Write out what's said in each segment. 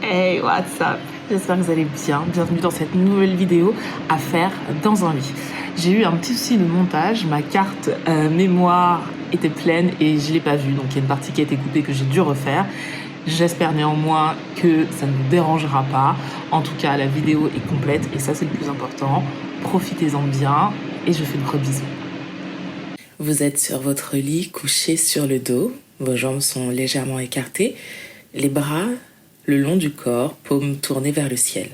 Hey, what's up? J'espère que vous allez bien. Bienvenue dans cette nouvelle vidéo à faire dans un lit. J'ai eu un petit souci de montage. Ma carte mémoire était pleine et je ne l'ai pas vue. Donc il y a une partie qui a été coupée que j'ai dû refaire. J'espère néanmoins que ça ne vous dérangera pas. En tout cas, la vidéo est complète et ça, c'est le plus important. Profitez-en bien et je vous fais de gros bisous. Vous êtes sur votre lit, couché sur le dos. Vos jambes sont légèrement écartées. Les bras le long du corps, paumes tournées vers le ciel.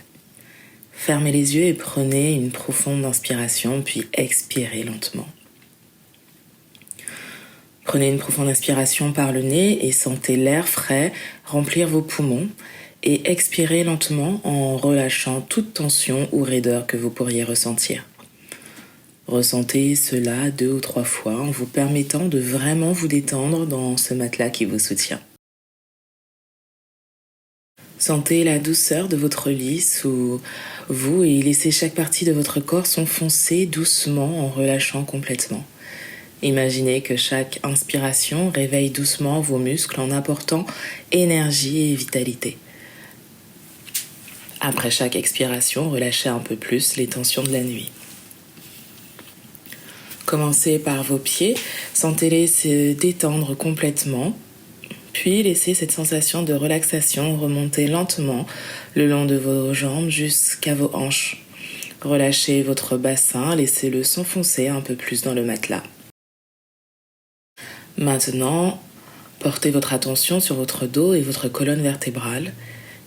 Fermez les yeux et prenez une profonde inspiration, puis expirez lentement. Prenez une profonde inspiration par le nez et sentez l'air frais remplir vos poumons et expirez lentement en relâchant toute tension ou raideur que vous pourriez ressentir. Ressentez cela 2 ou 3 fois en vous permettant de vraiment vous détendre dans ce matelas qui vous soutient. Sentez la douceur de votre lit sous vous et laissez chaque partie de votre corps s'enfoncer doucement en relâchant complètement. Imaginez que chaque inspiration réveille doucement vos muscles en apportant énergie et vitalité. Après chaque expiration, relâchez un peu plus les tensions de la nuit. Commencez par vos pieds, sentez-les se détendre complètement. Puis laissez cette sensation de relaxation remonter lentement le long de vos jambes jusqu'à vos hanches. Relâchez votre bassin, laissez-le s'enfoncer un peu plus dans le matelas. Maintenant, portez votre attention sur votre dos et votre colonne vertébrale.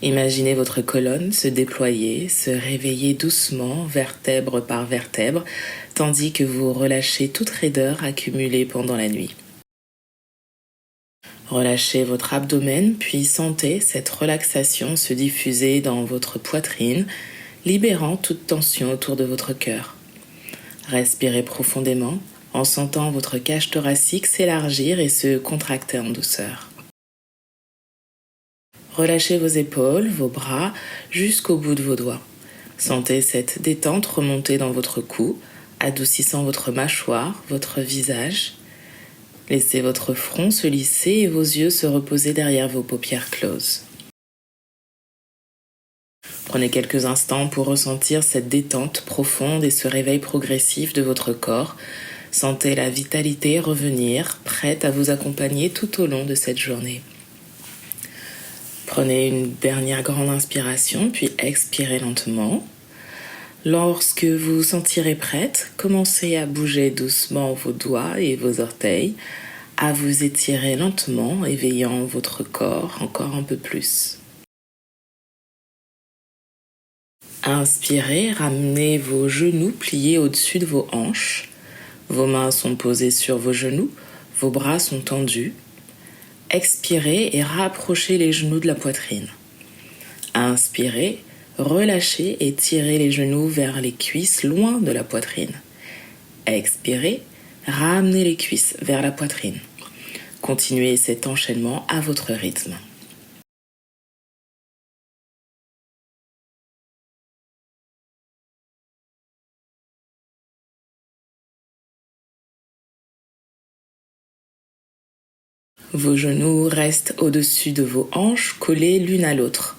Imaginez votre colonne se déployer, se réveiller doucement, vertèbre par vertèbre, tandis que vous relâchez toute raideur accumulée pendant la nuit. Relâchez votre abdomen, puis sentez cette relaxation se diffuser dans votre poitrine, libérant toute tension autour de votre cœur. Respirez profondément en sentant votre cage thoracique s'élargir et se contracter en douceur. Relâchez vos épaules, vos bras, jusqu'au bout de vos doigts. Sentez cette détente remonter dans votre cou, adoucissant votre mâchoire, votre visage. Laissez votre front se lisser et vos yeux se reposer derrière vos paupières closes. Prenez quelques instants pour ressentir cette détente profonde et ce réveil progressif de votre corps. Sentez la vitalité revenir, prête à vous accompagner tout au long de cette journée. Prenez une dernière grande inspiration, puis expirez lentement. Lorsque vous vous sentirez prête, commencez à bouger doucement vos doigts et vos orteils, à vous étirer lentement, éveillant votre corps encore un peu plus. Inspirez, ramenez vos genoux pliés au-dessus de vos hanches. Vos mains sont posées sur vos genoux, vos bras sont tendus. Expirez et rapprochez les genoux de la poitrine. Inspirez, relâchez et tirez les genoux vers les cuisses loin de la poitrine. Expirez, ramenez les cuisses vers la poitrine. Continuez cet enchaînement à votre rythme. Vos genoux restent au-dessus de vos hanches, collés l'une à l'autre.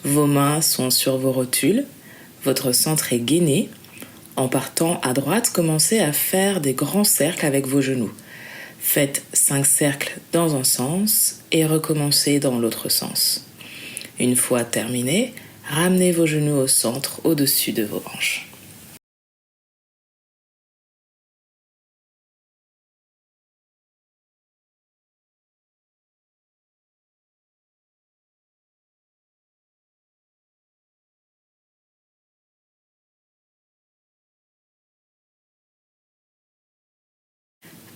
Vos mains sont sur vos rotules. Votre centre est gainé. En partant à droite, commencez à faire des grands cercles avec vos genoux. Faites 5 cercles dans un sens et recommencez dans l'autre sens. Une fois terminé, ramenez vos genoux au centre, au-dessus de vos hanches.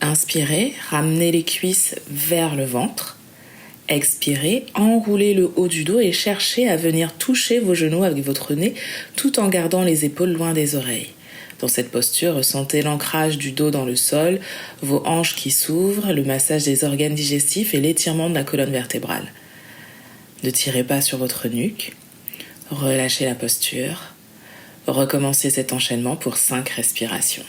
Inspirez, ramenez les cuisses vers le ventre. Expirez, enroulez le haut du dos et cherchez à venir toucher vos genoux avec votre nez tout en gardant les épaules loin des oreilles. Dans cette posture, ressentez l'ancrage du dos dans le sol, vos hanches qui s'ouvrent, le massage des organes digestifs et l'étirement de la colonne vertébrale. Ne tirez pas sur votre nuque. Relâchez la posture. Recommencez cet enchaînement pour 5 respirations.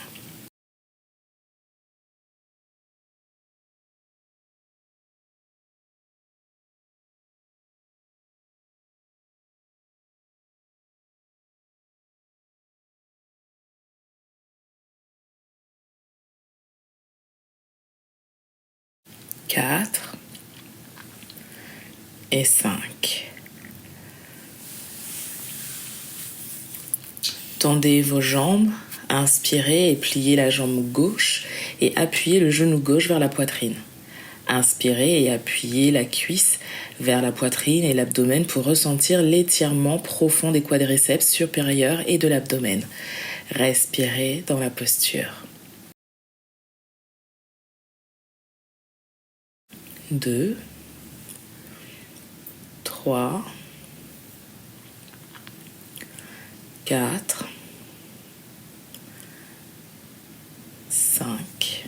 4 et 5. Tendez vos jambes, inspirez et pliez la jambe gauche et appuyez le genou gauche vers la poitrine. Inspirez et appuyez la cuisse vers la poitrine et l'abdomen pour ressentir l'étirement profond des quadriceps supérieurs et de l'abdomen. Respirez dans la posture. 2, 3, 4, 5.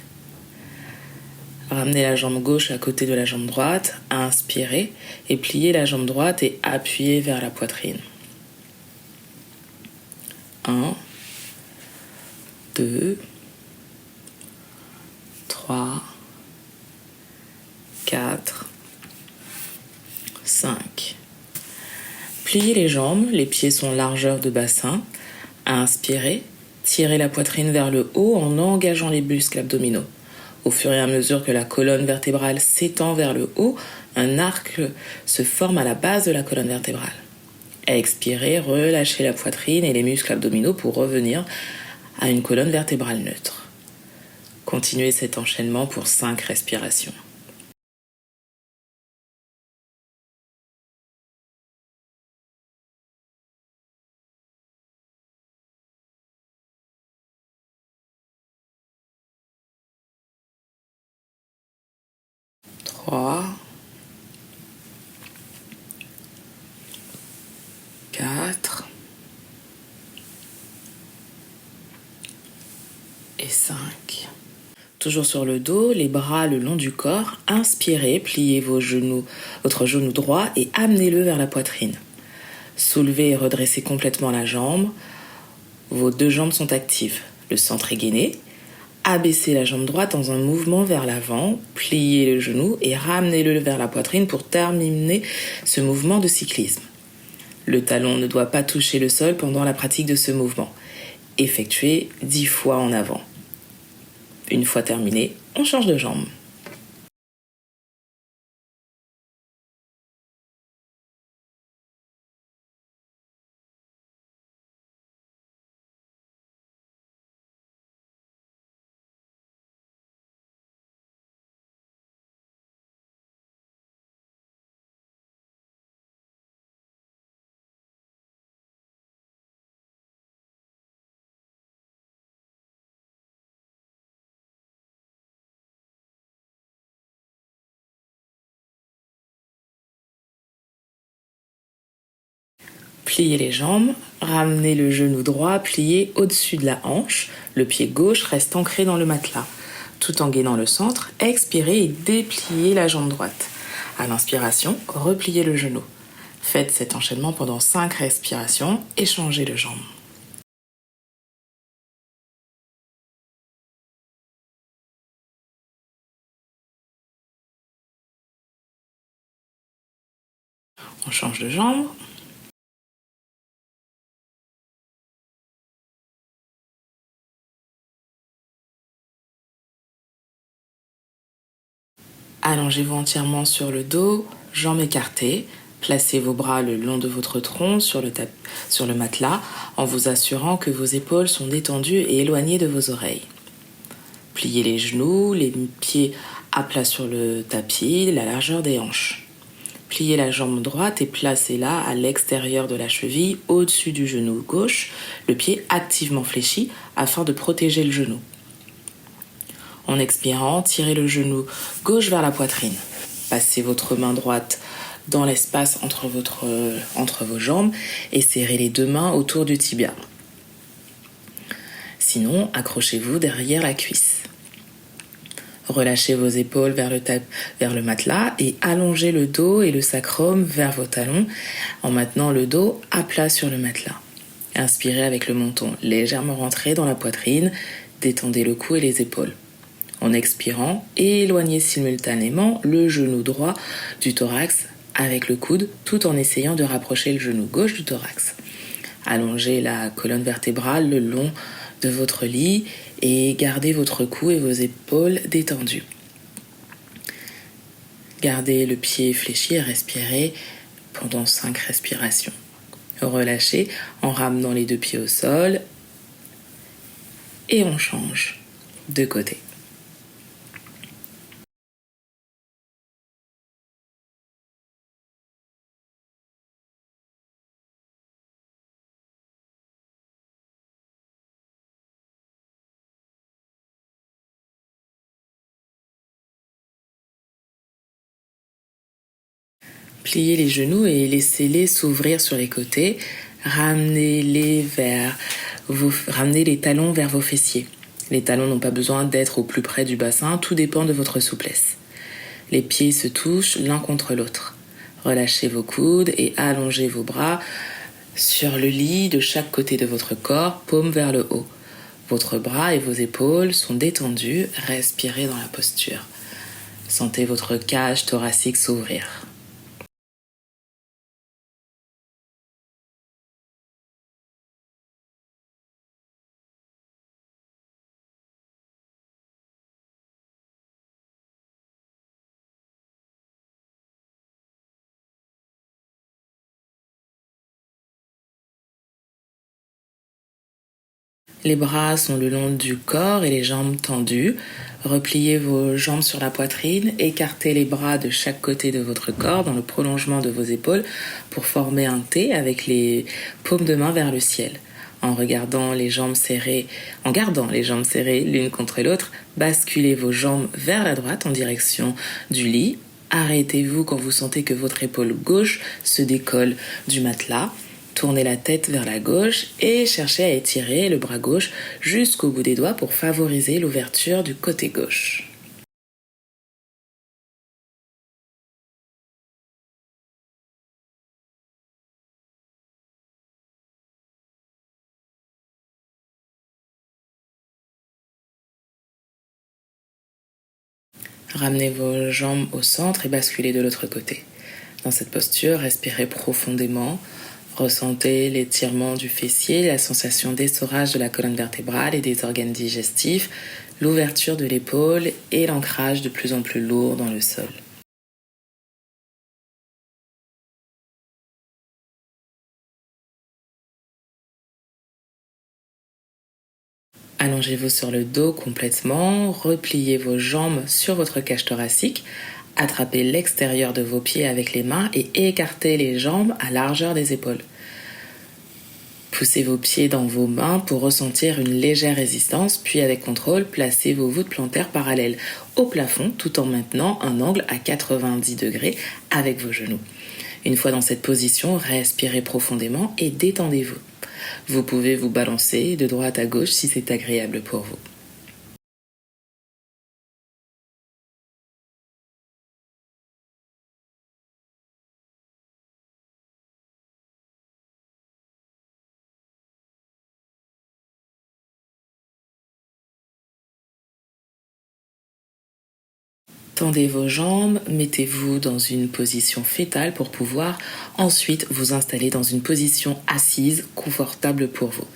Ramenez la jambe gauche à côté de la jambe droite, inspirez et pliez la jambe droite et appuyez vers la poitrine. 1, 2, 3, 4, 5. Pliez les jambes, les pieds sont largeur de bassin. Inspirez, tirez la poitrine vers le haut en engageant les muscles abdominaux. Au fur et à mesure que la colonne vertébrale s'étend vers le haut, un arc se forme à la base de la colonne vertébrale. Expirez, relâchez la poitrine et les muscles abdominaux pour revenir à une colonne vertébrale neutre. Continuez cet enchaînement pour 5 respirations. Trois, 4 et 5. Toujours sur le dos, les bras le long du corps. Inspirez, pliez votre genou droit et amenez-le vers la poitrine. Soulevez et redressez complètement la jambe. Vos 2 jambes sont actives. Le centre est gainé. Abaissez la jambe droite dans un mouvement vers l'avant, pliez le genou et ramenez-le vers la poitrine pour terminer ce mouvement de cyclisme. Le talon ne doit pas toucher le sol pendant la pratique de ce mouvement. Effectuez 10 fois en avant. Une fois terminé, on change de jambe. Pliez les jambes, ramenez le genou droit plié au-dessus de la hanche, le pied gauche reste ancré dans le matelas. Tout en gainant le centre, expirez et dépliez la jambe droite. À l'inspiration, repliez le genou. Faites cet enchaînement pendant 5 respirations et changez de jambe. On change de jambe. Allongez-vous entièrement sur le dos, jambes écartées. Placez vos bras le long de votre tronc sur le matelas en vous assurant que vos épaules sont détendues et éloignées de vos oreilles. Pliez les genoux, les pieds à plat sur le tapis, la largeur des hanches. Pliez la jambe droite et placez-la à l'extérieur de la cheville, au-dessus du genou gauche, le pied activement fléchi afin de protéger le genou. En expirant, tirez le genou gauche vers la poitrine. Passez votre main droite dans l'espace entre vos jambes et serrez les 2 mains autour du tibia. Sinon, accrochez-vous derrière la cuisse. Relâchez vos épaules vers le matelas et allongez le dos et le sacrum vers vos talons en maintenant le dos à plat sur le matelas. Inspirez avec le menton légèrement rentré dans la poitrine, détendez le cou et les épaules. En expirant, éloignez simultanément le genou droit du thorax avec le coude, tout en essayant de rapprocher le genou gauche du thorax. Allongez la colonne vertébrale le long de votre lit et gardez votre cou et vos épaules détendus. Gardez le pied fléchi et respirez pendant 5 respirations. Relâchez en ramenant les 2 pieds au sol et on change de côté. Pliez les genoux et laissez-les s'ouvrir sur les côtés. Ramenez les talons vers vos fessiers. Les talons n'ont pas besoin d'être au plus près du bassin, tout dépend de votre souplesse. Les pieds se touchent l'un contre l'autre. Relâchez vos coudes et allongez vos bras sur le lit de chaque côté de votre corps, paume vers le haut. Votre bras et vos épaules sont détendus, respirez dans la posture. Sentez votre cage thoracique s'ouvrir. Les bras sont le long du corps et les jambes tendues. Repliez vos jambes sur la poitrine, écartez les bras de chaque côté de votre corps dans le prolongement de vos épaules pour former un T avec les paumes de main vers le ciel. En gardant les jambes serrées l'une contre l'autre, basculez vos jambes vers la droite en direction du lit. Arrêtez-vous quand vous sentez que votre épaule gauche se décolle du matelas. Tournez la tête vers la gauche et cherchez à étirer le bras gauche jusqu'au bout des doigts pour favoriser l'ouverture du côté gauche. Ramenez vos jambes au centre et basculez de l'autre côté. Dans cette posture, respirez profondément. Ressentez l'étirement du fessier, la sensation d'essorage de la colonne vertébrale et des organes digestifs, l'ouverture de l'épaule et l'ancrage de plus en plus lourd dans le sol. Allongez-vous sur le dos complètement, repliez vos jambes sur votre cage thoracique, attrapez l'extérieur de vos pieds avec les mains et écartez les jambes à largeur des épaules. Poussez vos pieds dans vos mains pour ressentir une légère résistance, puis avec contrôle, placez vos voûtes plantaires parallèles au plafond tout en maintenant un angle à 90 degrés avec vos genoux. Une fois dans cette position, respirez profondément et détendez-vous. Vous pouvez vous balancer de droite à gauche si c'est agréable pour vous. Tendez vos jambes, mettez-vous dans une position fétale pour pouvoir ensuite vous installer dans une position assise confortable pour vous.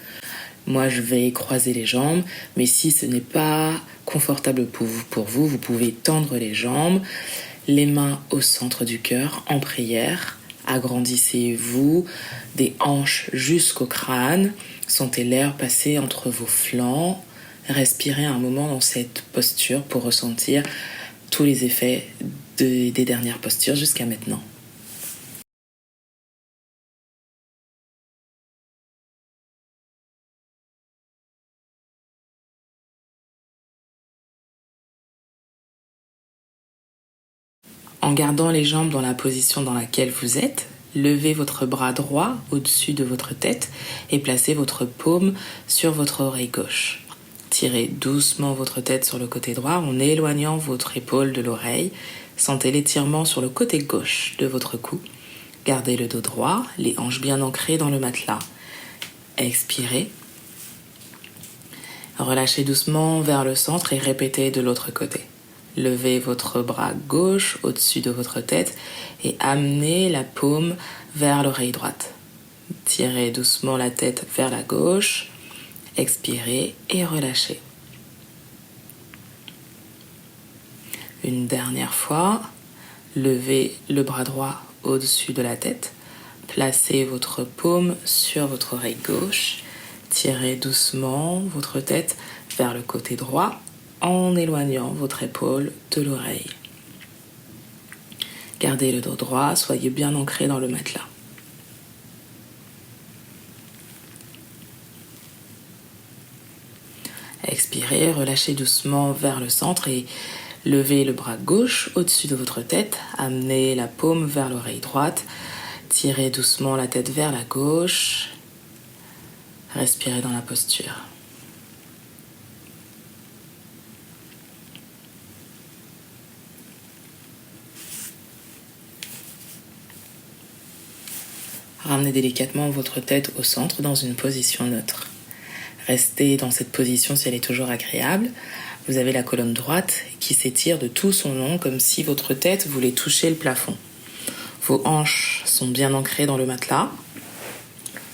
Moi, je vais croiser les jambes, mais si ce n'est pas confortable pour vous, vous pouvez tendre les jambes, les mains au centre du cœur en prière. Agrandissez-vous des hanches jusqu'au crâne. Sentez l'air passer entre vos flancs. Respirez un moment dans cette posture pour ressentir tous les effets des dernières postures jusqu'à maintenant. En gardant les jambes dans la position dans laquelle vous êtes, levez votre bras droit au-dessus de votre tête et placez votre paume sur votre oreille gauche. Tirez doucement votre tête sur le côté droit en éloignant votre épaule de l'oreille. Sentez l'étirement sur le côté gauche de votre cou. Gardez le dos droit, les hanches bien ancrées dans le matelas. Expirez. Relâchez doucement vers le centre et répétez de l'autre côté. Levez votre bras gauche au-dessus de votre tête et amenez la paume vers l'oreille droite. Tirez doucement la tête vers la gauche. Expirez et relâchez. Une dernière fois, Levez le bras droit au-dessus de la tête. Placez votre paume sur votre oreille gauche. Tirez doucement votre tête vers le côté droit en éloignant votre épaule de l'oreille. Gardez le dos droit, soyez bien ancré dans le matelas. Expirez, relâchez doucement vers le centre et levez le bras gauche au-dessus de votre tête. Amenez la paume vers l'oreille droite. Tirez doucement la tête vers la gauche. Respirez dans la posture. Ramenez délicatement votre tête au centre dans une position neutre. Restez dans cette position si elle est toujours agréable. Vous avez la colonne droite qui s'étire de tout son long comme si votre tête voulait toucher le plafond. Vos hanches sont bien ancrées dans le matelas.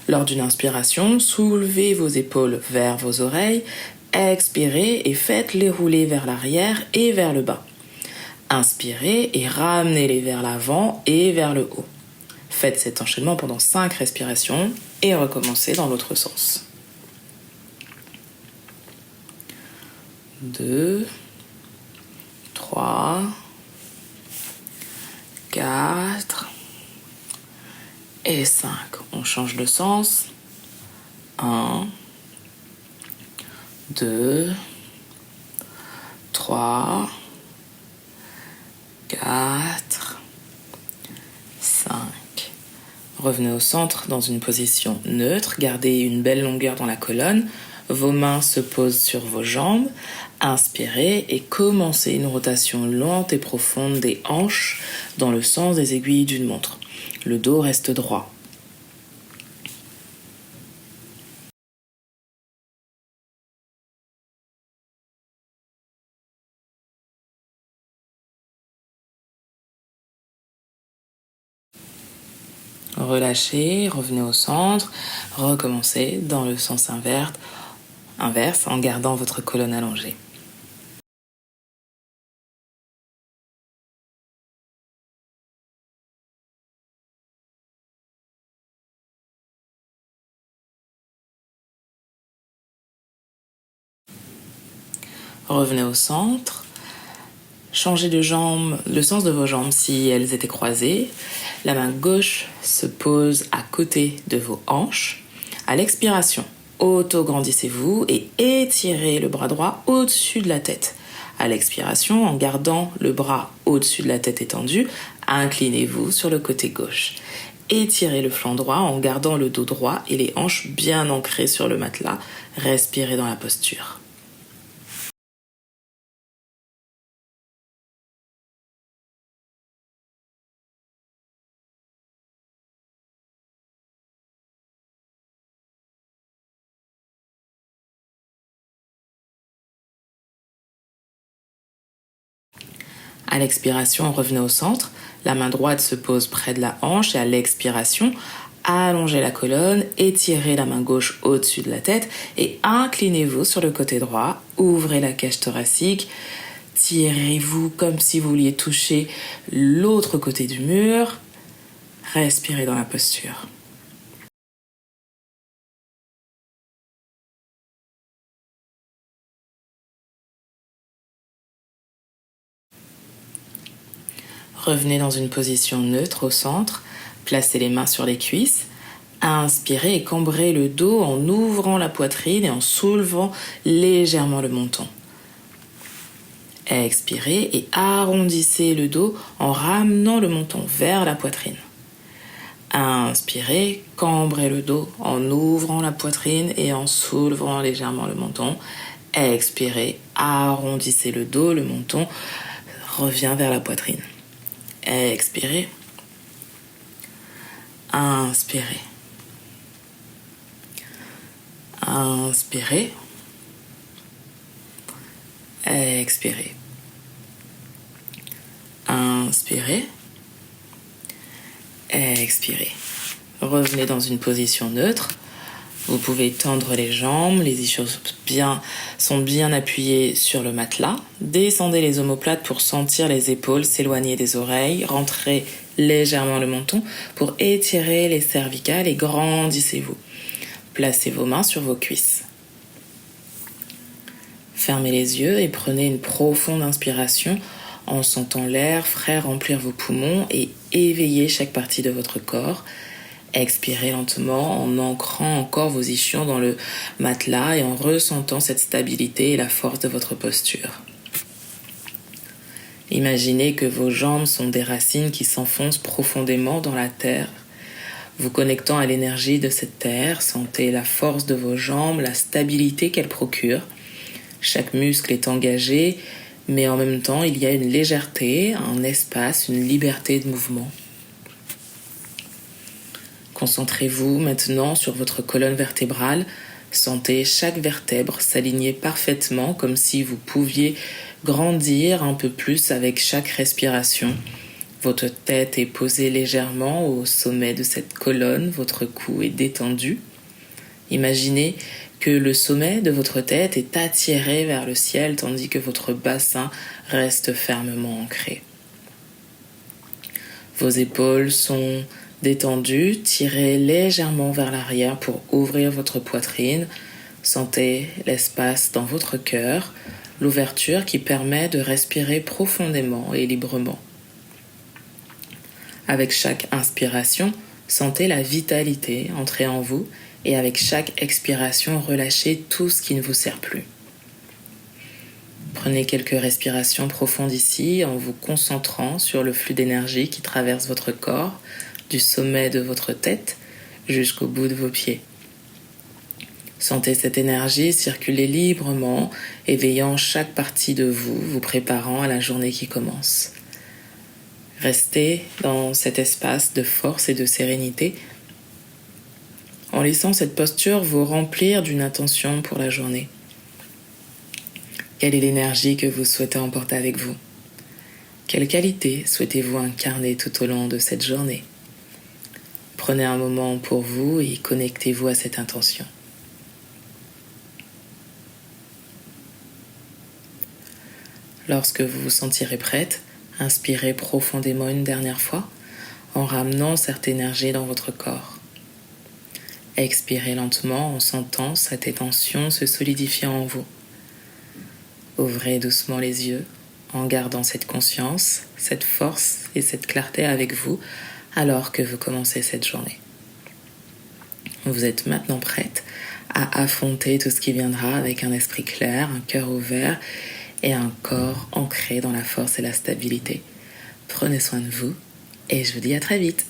Lors d'une inspiration, soulevez vos épaules vers vos oreilles, expirez et faites-les rouler vers l'arrière et vers le bas. Inspirez et ramenez-les vers l'avant et vers le haut. Faites cet enchaînement pendant 5 respirations et recommencez dans l'autre sens. 2, 3, 4 et 5. On change de sens. 1, 2, 3, 4, 5. Revenez au centre dans une position neutre. Gardez une belle longueur dans la colonne. Vos mains se posent sur vos jambes. Inspirez et commencez une rotation lente et profonde des hanches dans le sens des aiguilles d'une montre. Le dos reste droit. Relâchez, revenez au centre, recommencez dans le sens inverse en gardant votre colonne allongée. Revenez au centre. Changez de jambe, le sens de vos jambes si elles étaient croisées. La main gauche se pose à côté de vos hanches. À l'expiration, auto-grandissez-vous et étirez le bras droit au-dessus de la tête. À l'expiration, en gardant le bras au-dessus de la tête étendu, inclinez-vous sur le côté gauche. Étirez le flanc droit en gardant le dos droit et les hanches bien ancrées sur le matelas. Respirez dans la posture. À l'expiration, revenez au centre. La main droite se pose près de la hanche et à l'expiration, allongez la colonne, étirez la main gauche au-dessus de la tête et inclinez-vous sur le côté droit. Ouvrez la cage thoracique, tirez-vous comme si vous vouliez toucher l'autre côté du mur. Respirez dans la posture. Revenez dans une position neutre au centre. Placez les mains sur les cuisses. Inspirez et cambrez le dos en ouvrant la poitrine et en soulevant légèrement le menton. Expirez et arrondissez le dos en ramenant le menton vers la poitrine. Inspirez, cambrez le dos en ouvrant la poitrine et en soulevant légèrement le menton. Expirez, arrondissez le dos, le menton revient vers la poitrine. Expirez. Inspirez. Inspirez. Expirez. Inspirez. Expirez. Revenez dans une position neutre. Vous pouvez tendre les jambes, les ischios sont bien appuyés sur le matelas. Descendez les omoplates pour sentir les épaules s'éloigner des oreilles. Rentrez légèrement le menton pour étirer les cervicales et grandissez-vous. Placez vos mains sur vos cuisses. Fermez les yeux et prenez une profonde inspiration en sentant l'air frais remplir vos poumons et éveiller chaque partie de votre corps. Expirez lentement en ancrant encore vos ischions dans le matelas et en ressentant cette stabilité et la force de votre posture. Imaginez que vos jambes sont des racines qui s'enfoncent profondément dans la terre. Vous connectant à l'énergie de cette terre, sentez la force de vos jambes, la stabilité qu'elles procurent. Chaque muscle est engagé, mais en même temps, il y a une légèreté, un espace, une liberté de mouvement. Concentrez-vous maintenant sur votre colonne vertébrale. Sentez chaque vertèbre s'aligner parfaitement comme si vous pouviez grandir un peu plus avec chaque respiration. Votre tête est posée légèrement au sommet de cette colonne, votre cou est détendu. Imaginez que le sommet de votre tête est attiré vers le ciel tandis que votre bassin reste fermement ancré. Vos épaules sont détendues, tirez légèrement vers l'arrière pour ouvrir votre poitrine. Sentez l'espace dans votre cœur, l'ouverture qui permet de respirer profondément et librement. Avec chaque inspiration, sentez la vitalité entrer en vous et avec chaque expiration, relâchez tout ce qui ne vous sert plus. Prenez quelques respirations profondes ici en vous concentrant sur le flux d'énergie qui traverse votre corps, du sommet de votre tête jusqu'au bout de vos pieds. Sentez cette énergie circuler librement, éveillant chaque partie de vous, vous préparant à la journée qui commence. Restez dans cet espace de force et de sérénité en laissant cette posture vous remplir d'une intention pour la journée. Quelle est l'énergie que vous souhaitez emporter avec vous? Quelle qualité souhaitez-vous incarner tout au long de cette journée? Prenez un moment pour vous et connectez-vous à cette intention. Lorsque vous vous sentirez prête, inspirez profondément une dernière fois en ramenant cette énergie dans votre corps. Expirez lentement en sentant cette intention se solidifier en vous. Ouvrez doucement les yeux en gardant cette conscience, cette force et cette clarté avec vous alors que vous commencez cette journée. Vous êtes maintenant prête à affronter tout ce qui viendra avec un esprit clair, un cœur ouvert et un corps ancré dans la force et la stabilité. Prenez soin de vous et je vous dis à très vite.